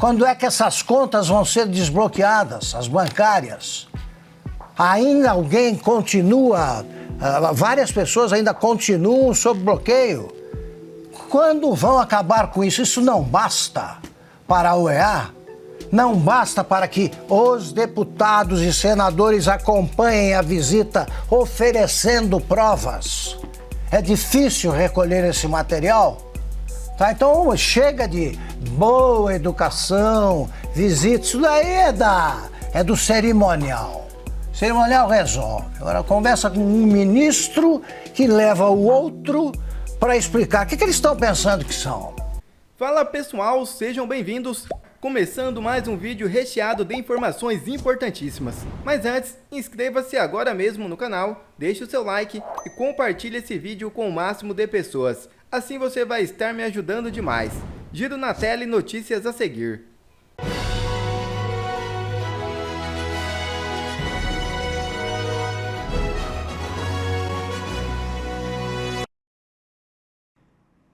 Quando é que essas contas vão ser desbloqueadas, as bancárias? Ainda alguém continua, várias pessoas ainda continuam sob bloqueio. Quando vão acabar com isso? Isso não basta para a OEA? Não basta para que os deputados e senadores acompanhem a visita oferecendo provas? É difícil recolher esse material? Tá, então chega de boa educação, visita, isso daí é do cerimonial. Cerimonial resolve. Agora conversa com um ministro que leva o outro para explicar o que eles estão pensando que são. Fala pessoal, sejam bem-vindos. Começando mais um vídeo recheado de informações importantíssimas. Mas antes, inscreva-se agora mesmo no canal, deixe o seu like e compartilhe esse vídeo com o máximo de pessoas. Assim você vai estar me ajudando demais. Giro na tela e notícias a seguir.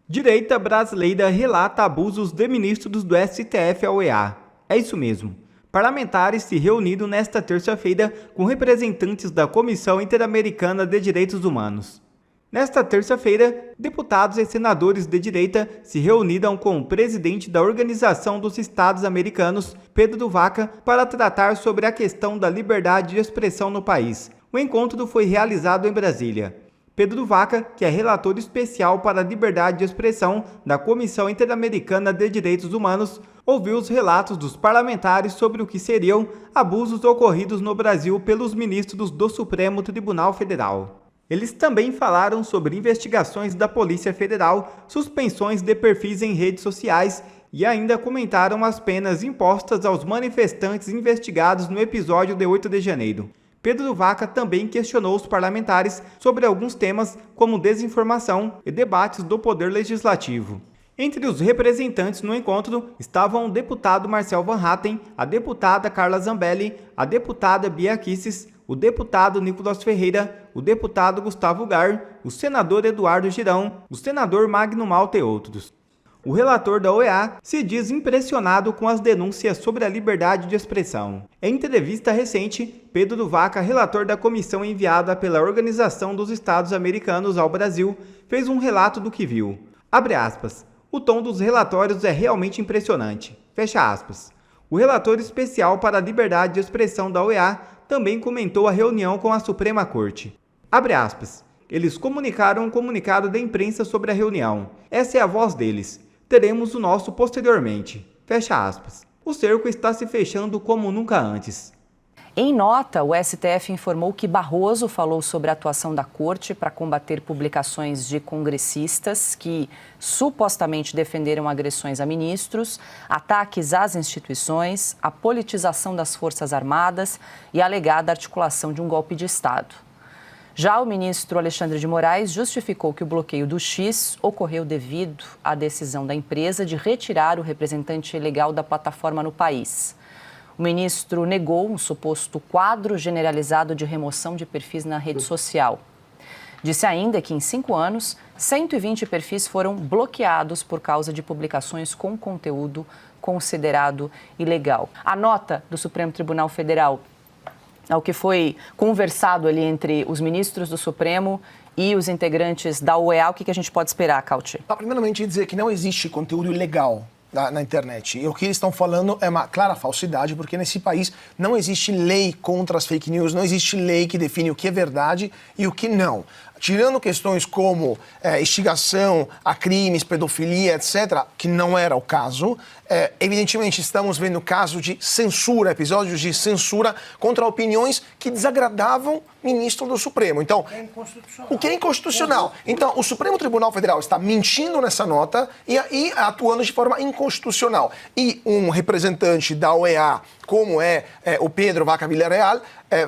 Direita brasileira relata abusos de ministros do STF ao EA. É isso mesmo. Parlamentares se reuniram nesta terça-feira com representantes da Comissão Interamericana de Direitos Humanos. Nesta terça-feira, deputados e senadores de direita se reuniram com o presidente da Organização dos Estados Americanos, Pedro Vaca, para tratar sobre a questão da liberdade de expressão no país. O encontro foi realizado em Brasília. Pedro Vaca, que é relator especial para a liberdade de expressão da Comissão Interamericana de Direitos Humanos, ouviu os relatos dos parlamentares sobre o que seriam abusos ocorridos no Brasil pelos ministros do Supremo Tribunal Federal. Eles também falaram sobre investigações da Polícia Federal, suspensões de perfis em redes sociais e ainda comentaram as penas impostas aos manifestantes investigados no episódio de 8 de janeiro. Pedro Vaca também questionou os parlamentares sobre alguns temas como desinformação e debates do Poder Legislativo. Entre os representantes no encontro estavam o deputado Marcel Van Hatten, a deputada Carla Zambelli, a deputada Bia Kicis, o deputado Nicolas Ferreira, o deputado Gustavo Gar, o senador Eduardo Girão, o senador Magno Malta e outros. O relator da OEA se diz impressionado com as denúncias sobre a liberdade de expressão. Em entrevista recente, Pedro Vaca, relator da comissão enviada pela Organização dos Estados Americanos ao Brasil, fez um relato do que viu. Abre aspas. O tom dos relatórios é realmente impressionante. Fecha aspas. O relator especial para a liberdade de expressão da OEA também comentou a reunião com a Suprema Corte. Abre aspas. Eles comunicaram um comunicado da imprensa sobre a reunião. Essa é a voz deles. Teremos o nosso posteriormente. Fecha aspas. O cerco está se fechando como nunca antes. Em nota, o STF informou que Barroso falou sobre a atuação da Corte para combater publicações de congressistas que supostamente defenderam agressões a ministros, ataques às instituições, a politização das Forças Armadas e a alegada articulação de um golpe de Estado. Já o ministro Alexandre de Moraes justificou que o bloqueio do X ocorreu devido à decisão da empresa de retirar o representante legal da plataforma no país. O ministro negou um suposto quadro generalizado de remoção de perfis na rede social. Disse ainda que em 5 anos, 120 perfis foram bloqueados por causa de publicações com conteúdo considerado ilegal. A nota do Supremo Tribunal Federal, ao que foi conversado ali entre os ministros do Supremo e os integrantes da OEA, o que a gente pode esperar, Cauti? Primeiramente, dizer que não existe conteúdo ilegal na internet. E o que eles estão falando é uma clara falsidade, porque nesse país não existe lei contra as fake news, não existe lei que define o que é verdade e o que não. Tirando questões como instigação a crimes, pedofilia, etc., que não era o caso, evidentemente estamos vendo casos de censura, episódios de censura contra opiniões que desagradavam ministro do Supremo. Então, o que é inconstitucional? Então, o Supremo Tribunal Federal está mentindo nessa nota e atuando de forma inconstitucional. E um representante da OEA, como é o Pedro Vaca Villarreal,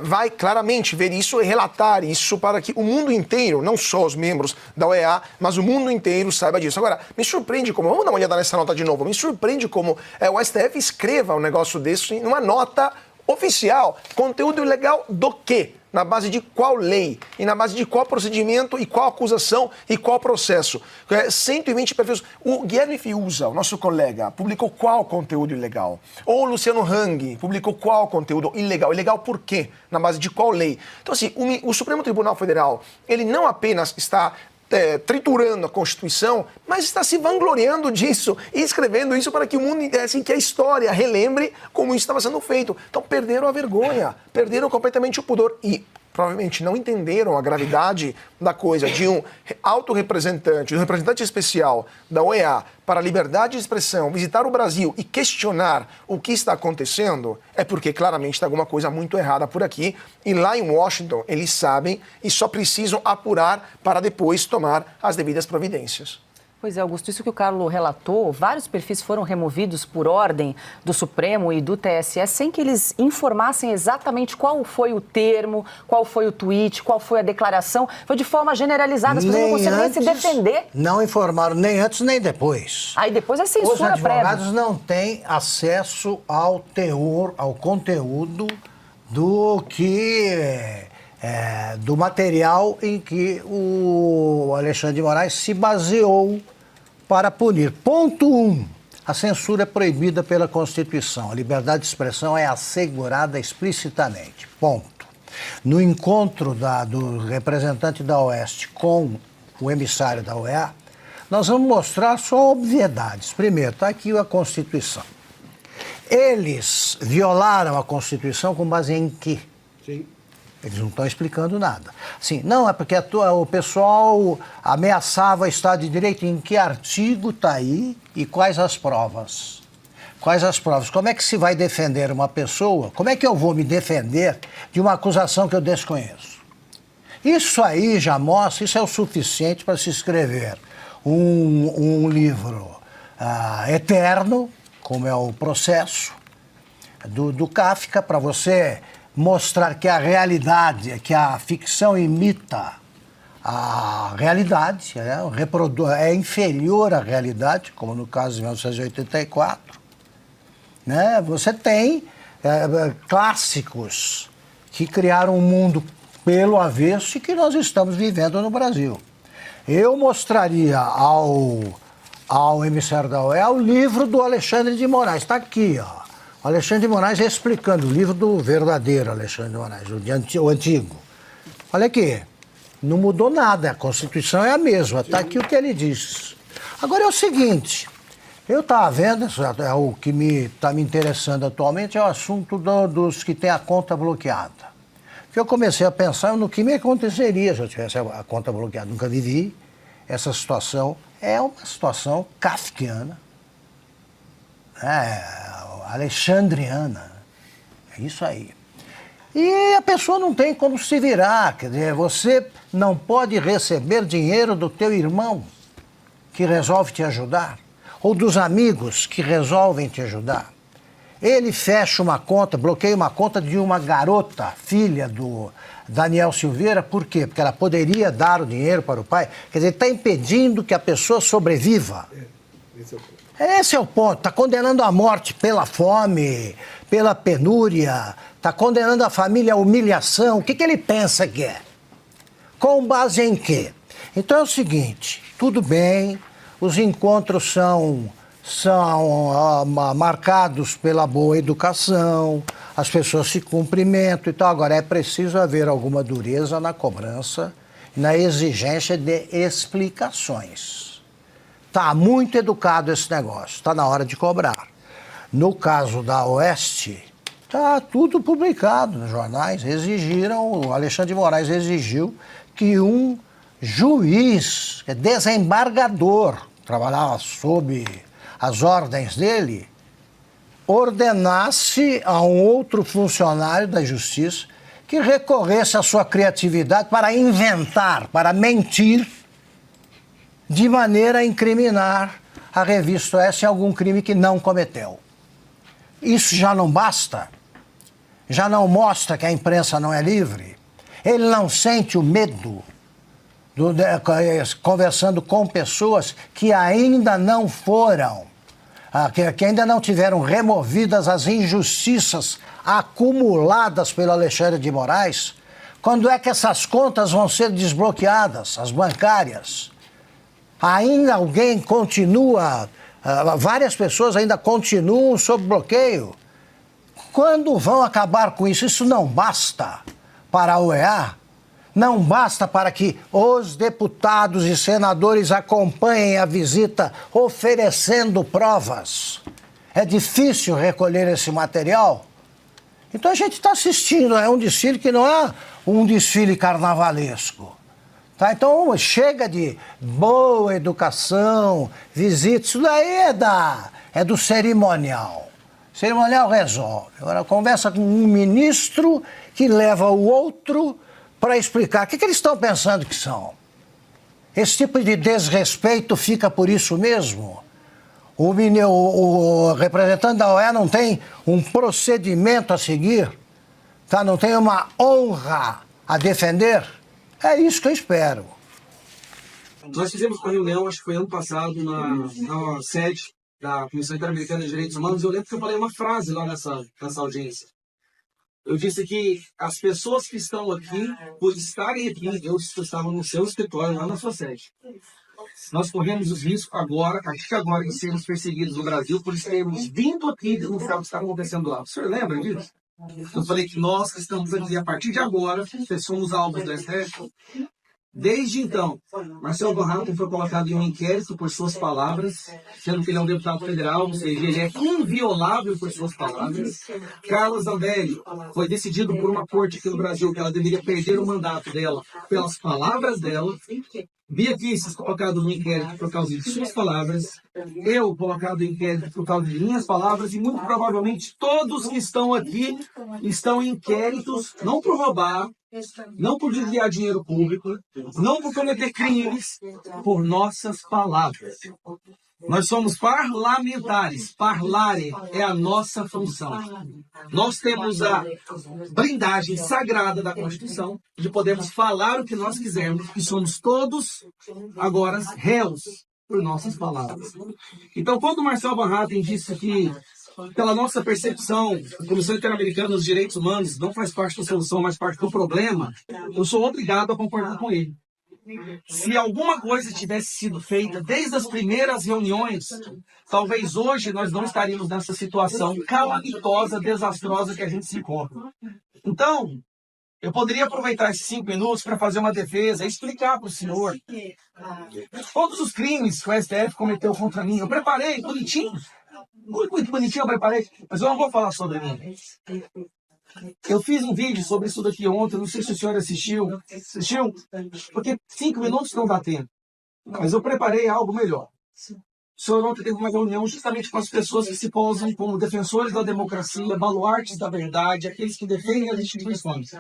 vai claramente ver isso e relatar isso para que o mundo inteiro, não só os membros da OEA, mas o mundo inteiro saiba disso. Agora, me surpreende como, vamos dar uma olhada nessa nota de novo, me surpreende como o STF escreva um negócio desse numa nota Oficial, conteúdo ilegal do quê? Na base de qual lei? E na base de qual procedimento e qual acusação e qual processo? 120 perfis. O Guilherme Fiuza, o nosso colega, publicou qual conteúdo ilegal? Ou o Luciano Hang publicou qual conteúdo ilegal? Ilegal por quê? Na base de qual lei? Então, assim, o Supremo Tribunal Federal, ele não apenas está triturando a Constituição, mas está se vangloriando disso e escrevendo isso para que o mundo, assim, que a história relembre como isso estava sendo feito. Então perderam a vergonha, perderam completamente o pudor e provavelmente não entenderam a gravidade da coisa de um autorrepresentante, um representante especial da OEA para a liberdade de expressão visitar o Brasil e questionar o que está acontecendo, é porque claramente está alguma coisa muito errada por aqui. E lá em Washington eles sabem e só precisam apurar para depois tomar as devidas providências. Pois é, Augusto, isso que o Carlos relatou, vários perfis foram removidos por ordem do Supremo e do TSE sem que eles informassem exatamente qual foi o termo, qual foi o tweet, qual foi a declaração. Foi de forma generalizada, as pessoas não conseguiam nem se defender. Não informaram nem antes nem depois. Aí depois é censura prévia. Os advogados não têm acesso ao teor, ao conteúdo do do material em que o Alexandre de Moraes se baseou para punir. Ponto 1. A censura é proibida pela Constituição. A liberdade de expressão é assegurada explicitamente. Ponto. No encontro do representante da Oeste com o emissário da OEA, nós vamos mostrar só obviedades. Primeiro, está aqui a Constituição. Eles violaram a Constituição com base em quê? Sim. Eles não estão explicando nada. Sim, não, é porque o pessoal ameaçava o Estado de Direito. Em que artigo está aí e quais as provas? Quais as provas? Como é que se vai defender uma pessoa? Como é que eu vou me defender de uma acusação que eu desconheço? Isso aí já mostra, isso é o suficiente para se escrever um livro eterno, como é o Processo, do Kafka, para você mostrar que a realidade, que a ficção imita a realidade, é inferior à realidade, como no caso de 1984. Né? Você tem clássicos que criaram um mundo pelo avesso e que nós estamos vivendo no Brasil. Eu mostraria ao emissário da OEA o livro do Alexandre de Moraes. Está aqui, ó. O Alexandre de Moraes explicando, o livro do verdadeiro Alexandre de Moraes, o antigo. Olha aqui, não mudou nada, a Constituição é a mesma, está aqui o que ele diz. Agora é o seguinte, eu estava vendo, o que está me interessando atualmente é o assunto dos que têm a conta bloqueada. Porque eu comecei a pensar no que me aconteceria se eu tivesse a conta bloqueada. Nunca vivi essa situação, é uma situação kafkiana. Alexandriana, é isso aí. E a pessoa não tem como se virar, quer dizer, você não pode receber dinheiro do teu irmão que resolve te ajudar, ou dos amigos que resolvem te ajudar. Ele fecha uma conta, bloqueia uma conta de uma garota, filha do Daniel Silveira, por quê? Porque ela poderia dar o dinheiro para o pai, quer dizer, está impedindo que a pessoa sobreviva. Esse é o ponto, está condenando a morte pela fome, pela penúria, está condenando a família à humilhação. O que ele pensa que é? Com base em quê? Então é o seguinte, tudo bem, os encontros são marcados pela boa educação, as pessoas se cumprimentam e tal. Agora é preciso haver alguma dureza na cobrança e na exigência de explicações. Está muito educado esse negócio, está na hora de cobrar. No caso da Oeste, está tudo publicado nos jornais. O Alexandre de Moraes exigiu que um juiz, desembargador, trabalhava sob as ordens dele, ordenasse a um outro funcionário da Justiça que recorresse à sua criatividade para inventar, para mentir, de maneira a incriminar a revista Oeste em algum crime que não cometeu. Isso já não basta? Já não mostra que a imprensa não é livre? Ele não sente o medo, conversando com pessoas que ainda não foram que ainda não tiveram removidas as injustiças acumuladas pelo Alexandre de Moraes, quando é que essas contas vão ser desbloqueadas, as bancárias? Ainda alguém continua, várias pessoas ainda continuam sob bloqueio. Quando vão acabar com isso? Isso não basta para a OEA? Não basta para que os deputados e senadores acompanhem a visita oferecendo provas? É difícil recolher esse material? Então a gente está assistindo, é um desfile que não é um desfile carnavalesco. Tá? Então chega de boa educação, visita, isso daí é do cerimonial. O cerimonial resolve. Agora conversa com um ministro que leva o outro para explicar. O que eles estão pensando que são? Esse tipo de desrespeito fica por isso mesmo? O representante da OEA não tem um procedimento a seguir? Tá? Não tem uma honra a defender? É isso que eu espero. Nós fizemos uma reunião, acho que foi ano passado, na sede da Comissão Interamericana de Direitos Humanos, e eu lembro que eu falei uma frase lá nessa audiência. Eu disse que as pessoas que estão aqui, por estarem aqui, eu estava no seu escritório, lá na sua sede. Nós corremos os riscos agora, a partir de agora, de sermos perseguidos no Brasil por termos vindo aqui denunciar o que está acontecendo lá. O senhor lembra disso? Eu falei que nós que estamos aqui, a partir de agora, somos alvos do STF. Desde então, Marcelo Bonratto foi colocado em um inquérito por suas palavras, sendo que ele é um deputado federal, ou seja, ele é inviolável por suas palavras. Carla Zambelli foi decidido por uma corte aqui no Brasil que ela deveria perder o mandato dela pelas palavras dela. Bia Kicis colocado no inquérito por causa de suas palavras, eu colocado em inquérito por causa de minhas palavras, e muito provavelmente todos que estão aqui estão em inquéritos, não por roubar, não por desviar dinheiro público, não por cometer crimes, por nossas palavras. Nós somos parlamentares. Parlare é a nossa função. Nós temos a blindagem sagrada da Constituição de podermos falar o que nós quisermos, e somos todos agora réus por nossas palavras. Então, quando o Marcelo Bonratto disse que, pela nossa percepção, a Comissão Interamericana dos Direitos Humanos não faz parte da solução, mas parte do problema, eu sou obrigado a concordar com ele. Se alguma coisa tivesse sido feita desde as primeiras reuniões, talvez hoje nós não estaríamos nessa situação calamitosa, desastrosa que a gente se encontra. Então, eu poderia aproveitar esses 5 minutos para fazer uma defesa, explicar para o senhor todos os crimes que o STF cometeu contra mim. Eu preparei, bonitinho. Muito bonitinho eu preparei, mas eu não vou falar sobre mim. Eu fiz um vídeo sobre isso daqui ontem, não sei se o senhor assistiu. Assistiu? Porque 5 minutos não dá tempo. Mas eu preparei algo melhor. O senhor ontem teve uma reunião justamente com as pessoas que se posam como defensores da democracia, baluartes da verdade, aqueles que defendem as instituições.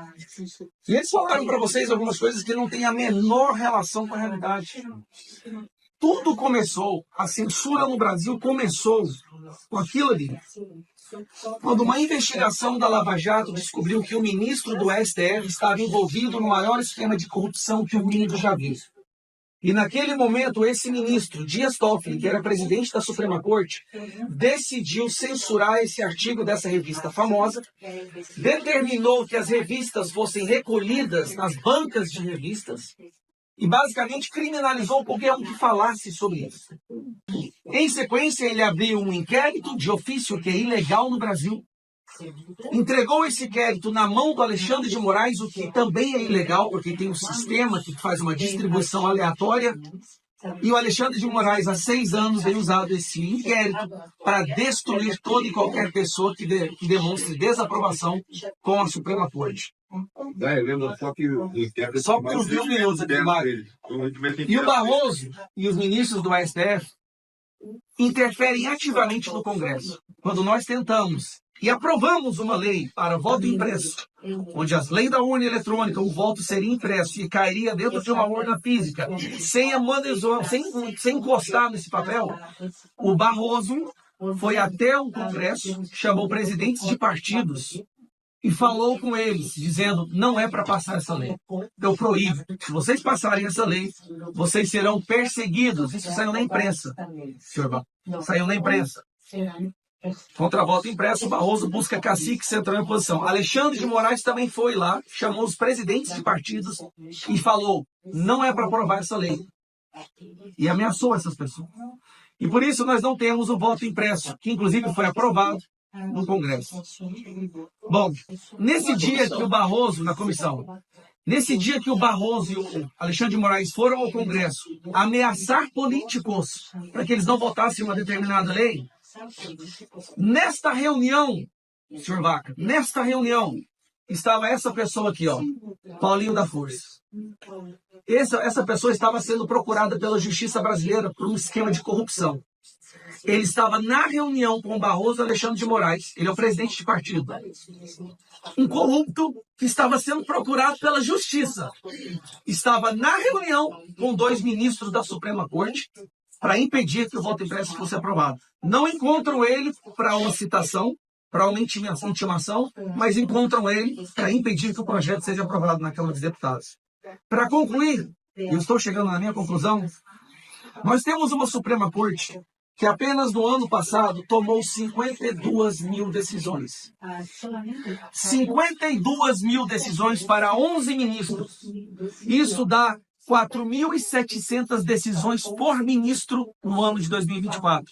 E eles falaram para vocês algumas coisas que não têm a menor relação com a realidade. Tudo começou, a censura no Brasil começou com aquilo ali. Quando uma investigação da Lava Jato descobriu que o ministro do STF estava envolvido no maior esquema de corrupção que o mundo já viu. E naquele momento, esse ministro, Dias Toffoli, que era presidente da Suprema Corte, decidiu censurar esse artigo dessa revista famosa, determinou que as revistas fossem recolhidas nas bancas de revistas e basicamente criminalizou qualquer um que falasse sobre isso. Em sequência, ele abriu um inquérito de ofício que é ilegal no Brasil, entregou esse inquérito na mão do Alexandre de Moraes, o que também é ilegal, porque tem um sistema que faz uma distribuição aleatória, e o Alexandre de Moraes, há 6 anos, vem usado esse inquérito para destruir toda e qualquer pessoa que demonstre desaprovação com a Suprema Corte. Só por uns 2 minutos aqui, Mário. E o Barroso e os ministros do STF interferem ativamente no Congresso. Quando nós tentamos e aprovamos uma lei para voto impresso, onde as leis da urna eletrônica, o voto seria impresso e cairia dentro de uma urna física, sem encostar nesse papel, o Barroso foi até o Congresso, chamou presidentes de partidos e falou com eles, dizendo, não é para passar essa lei. Eu proíbo. Se vocês passarem essa lei, vocês serão perseguidos. Isso saiu na imprensa, senhor. Saiu na imprensa. Contra voto impresso, Barroso busca cacique central em oposição. Alexandre de Moraes também foi lá, chamou os presidentes de partidos e falou, não é para aprovar essa lei. E ameaçou essas pessoas. E por isso nós não temos o voto impresso, que inclusive foi aprovado no Congresso. Bom, nesse dia que o Barroso, na comissão, nesse dia que o Barroso e o Alexandre de Moraes foram ao Congresso ameaçar políticos para que eles não votassem uma determinada lei, nesta reunião, senhor Vaca, nesta reunião, estava essa pessoa aqui, ó, Paulinho da Força. Essa pessoa estava sendo procurada pela justiça brasileira por um esquema de corrupção. Ele estava na reunião com o Barroso e Alexandre de Moraes. Ele é o presidente de partido. Um corrupto que estava sendo procurado pela justiça. Estava na reunião com 2 ministros da Suprema Corte para impedir que o voto impresso fosse aprovado. Não encontram ele para uma citação, para uma intimação, mas encontram ele para impedir que o projeto seja aprovado na Câmara dos Deputados. Para concluir, eu estou chegando na minha conclusão, nós temos uma Suprema Corte que apenas no ano passado tomou 52 mil decisões. 52 mil decisões para 11 ministros. Isso dá 4.700 decisões por ministro no ano de 2024.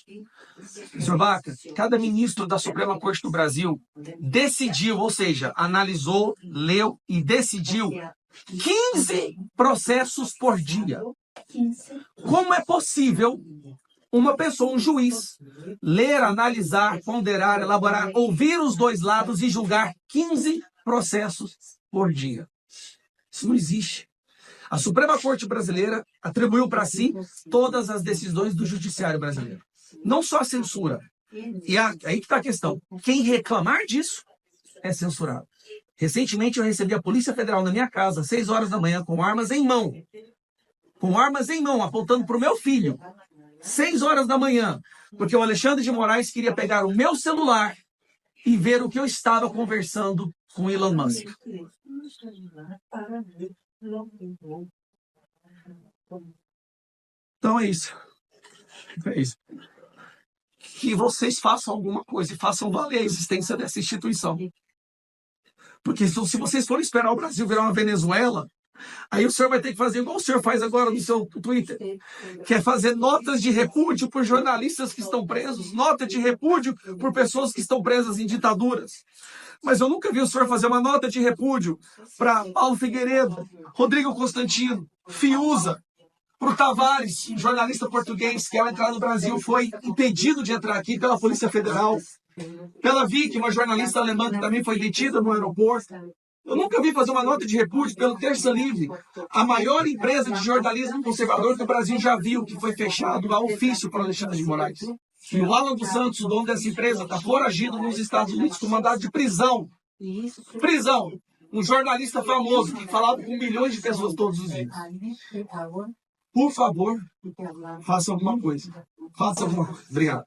Senhor Vaca, cada ministro da Suprema Corte do Brasil decidiu, ou seja, analisou, leu e decidiu 15 processos por dia. Como é possível uma pessoa, um juiz, ler, analisar, ponderar, elaborar, ouvir os 2 lados e julgar 15 processos por dia? Isso não existe. A Suprema Corte brasileira atribuiu para si todas as decisões do judiciário brasileiro. Não só a censura. E aí que está a questão. Quem reclamar disso é censurado. Recentemente eu recebi a Polícia Federal na minha casa, às 6 horas da manhã, com armas em mão. Com armas em mão, apontando para o meu filho. 6 horas da manhã. Porque o Alexandre de Moraes queria pegar o meu celular e ver o que eu estava conversando com Elon Musk. Então é isso. É isso. Que vocês façam alguma coisa e façam valer a existência dessa instituição. Porque se vocês forem esperar o Brasil virar uma Venezuela, aí o senhor vai ter que fazer igual o senhor faz agora no seu Twitter, que é fazer notas de repúdio por jornalistas que estão presos, nota de repúdio por pessoas que estão presas em ditaduras. Mas eu nunca vi o senhor fazer uma nota de repúdio para Paulo Figueiredo, Rodrigo Constantino, Fiuza, para o Tavares, um jornalista português que ao entrar no Brasil foi impedido de entrar aqui pela Polícia Federal, pela Vicky, uma jornalista alemã que também foi detida no aeroporto. Eu nunca vi fazer uma nota de repúdio pelo Terça Livre, a maior empresa de jornalismo conservador que o Brasil já viu, que foi fechado a ofício para Alexandre de Moraes. E o Alan dos Santos, o dono dessa empresa, está foragido nos Estados Unidos com mandado de prisão. Prisão. Um jornalista famoso que falava com milhões de pessoas todos os dias. Por favor, faça alguma coisa. Faça alguma coisa. Obrigado.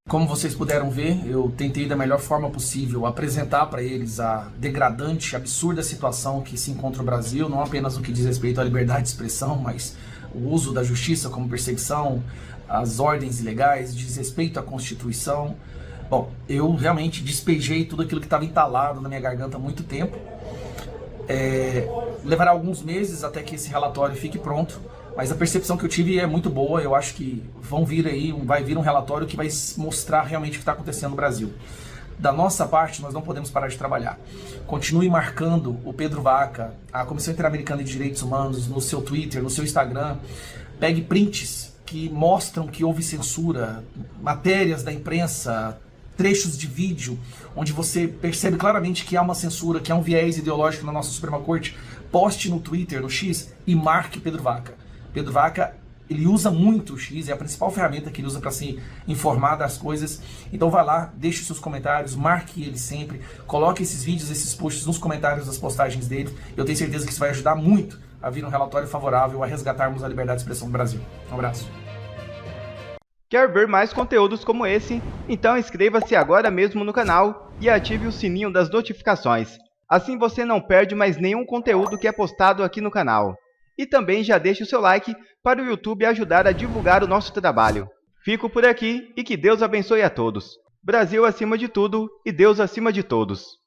Como vocês puderam ver, eu tentei da melhor forma possível apresentar para eles a degradante, absurda situação que se encontra o Brasil, não apenas no que diz respeito à liberdade de expressão, mas o uso da justiça como perseguição, as ordens ilegais, desrespeito à Constituição. Bom, eu realmente despejei tudo aquilo que estava entalado na minha garganta há muito tempo. Levará alguns meses até que esse relatório fique pronto, mas a percepção que eu tive é muito boa. Eu acho que vai vir um relatório que vai mostrar realmente o que está acontecendo no Brasil. Da nossa parte, nós não podemos parar de trabalhar. Continue marcando o Pedro Vaca, a Comissão Interamericana de Direitos Humanos, no seu Twitter, no seu Instagram. Pegue prints que mostram que houve censura, matérias da imprensa, trechos de vídeo, onde você percebe claramente que há uma censura, que há um viés ideológico na nossa Suprema Corte. Poste no Twitter, no X, e marque Pedro Vaca. Pedro Vaca, ele usa muito o X, é a principal ferramenta que ele usa para se informar das coisas. Então vai lá, deixe os seus comentários, marque ele sempre, coloque esses vídeos, esses posts nos comentários das postagens dele. Eu tenho certeza que isso vai ajudar muito a vir um relatório favorável a resgatarmos a liberdade de expressão no Brasil. Um abraço. Quer ver mais conteúdos como esse? Então inscreva-se agora mesmo no canal e ative o sininho das notificações. Assim você não perde mais nenhum conteúdo que é postado aqui no canal. E também já deixe o seu like para o YouTube ajudar a divulgar o nosso trabalho. Fico por aqui e que Deus abençoe a todos. Brasil acima de tudo e Deus acima de todos.